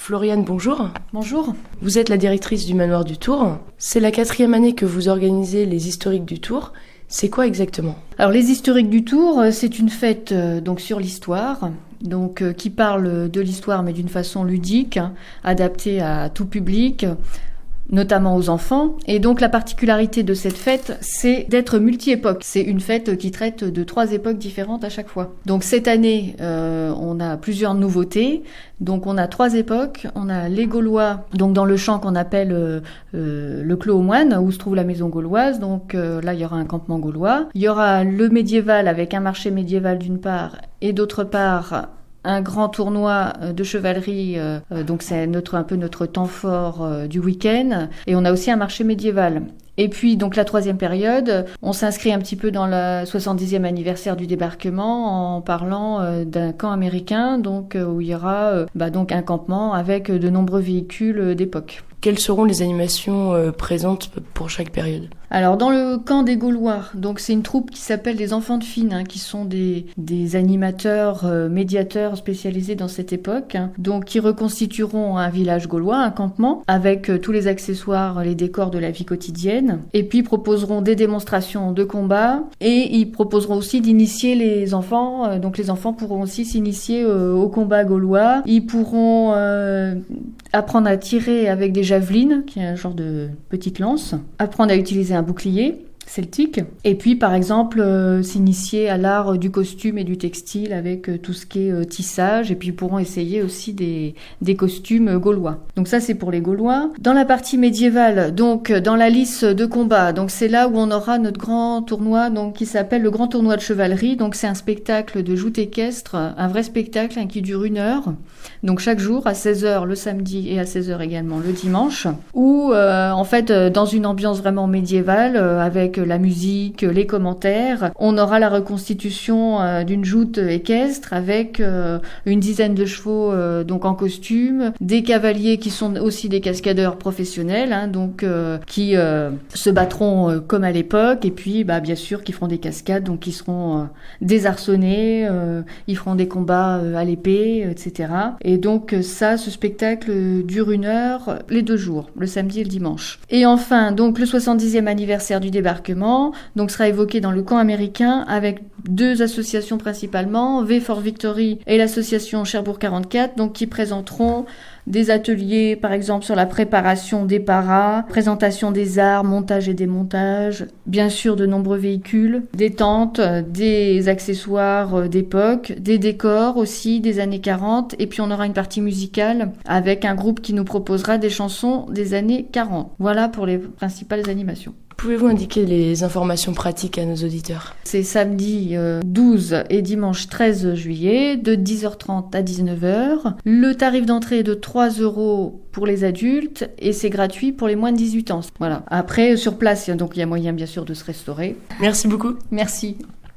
Floriane, bonjour. Bonjour. Vous êtes la directrice du Manoir du Tour. C'est la 4e année que vous organisez les Historiques du Tour. C'est quoi exactement ? Alors les Historiques du Tour, c'est une fête donc sur l'histoire, qui parle de l'histoire mais d'une façon ludique, adaptée à tout public, notamment aux enfants. Et donc la particularité de cette fête, c'est d'être multi-époque. C'est une fête qui traite de 3 époques différentes à chaque fois. Donc cette année, on a plusieurs nouveautés. Donc on a 3 époques. On a les Gaulois, donc dans le champ qu'on appelle le Clos aux Moines, où se trouve la maison gauloise. Donc là, il y aura un campement gaulois. Il y aura le médiéval avec un marché médiéval d'une part, et d'autre part un grand tournoi de chevalerie, donc c'est un peu notre temps fort du week-end. Et on a aussi un marché médiéval. Et puis, donc, la 3e période, on s'inscrit un petit peu dans le 70e anniversaire du débarquement en parlant d'un camp américain, où il y aura donc un campement avec de nombreux véhicules d'époque. Quelles seront les animations présentes pour chaque période ? Alors, dans le camp des Gaulois, donc c'est une troupe qui s'appelle les Enfants de Fine, qui sont des animateurs, médiateurs spécialisés dans cette époque, donc qui reconstitueront un village gaulois, un campement, avec tous les accessoires, les décors de la vie quotidienne, et puis proposeront des démonstrations de combat, et ils proposeront aussi d'initier les enfants, donc les enfants pourront aussi s'initier au combat gaulois, ils pourront apprendre à tirer avec des javelines, qui est un genre de petite lance, apprendre à utiliser un bouclier celtique, et puis par exemple s'initier à l'art du costume et du textile avec tout ce qui est tissage, et puis ils pourront essayer aussi des costumes gaulois. Donc ça c'est pour les Gaulois. Dans la partie médiévale, donc dans la lice de combat, donc c'est là où on aura notre grand tournoi qui s'appelle le grand tournoi de chevalerie. Donc c'est un spectacle de joute équestre, un vrai spectacle qui dure 1 heure, donc chaque jour à 16h le samedi et à 16h également le dimanche, où en fait dans une ambiance vraiment médiévale avec la musique, les commentaires. On aura la reconstitution d'une joute équestre avec une dizaine de chevaux en costume, des cavaliers qui sont aussi des cascadeurs professionnels, qui se battront comme à l'époque, et puis bien sûr qui feront des cascades, donc qui seront désarçonnés, ils feront des combats à l'épée, etc. Et donc ce spectacle dure 1 heure les 2 jours, le samedi et le dimanche. Et enfin, donc le 70e anniversaire du débarquement, sera évoqué dans le camp américain avec 2 associations principalement, V for Victory et l'association Cherbourg 44, qui présenteront des ateliers, par exemple, sur la préparation des paras, présentation des armes, montage et démontage, bien sûr de nombreux véhicules, des tentes, des accessoires d'époque, des décors aussi des années 40, et puis on aura une partie musicale avec un groupe qui nous proposera des chansons des années 40. Voilà pour les principales animations. Pouvez-vous indiquer les informations pratiques à nos auditeurs ? C'est samedi 12 et dimanche 13 juillet, de 10h30 à 19h. Le tarif d'entrée est de 3 € pour les adultes et c'est gratuit pour les moins de 18 ans. Voilà. Après, sur place, donc il y a moyen bien sûr de se restaurer. Merci beaucoup. Merci.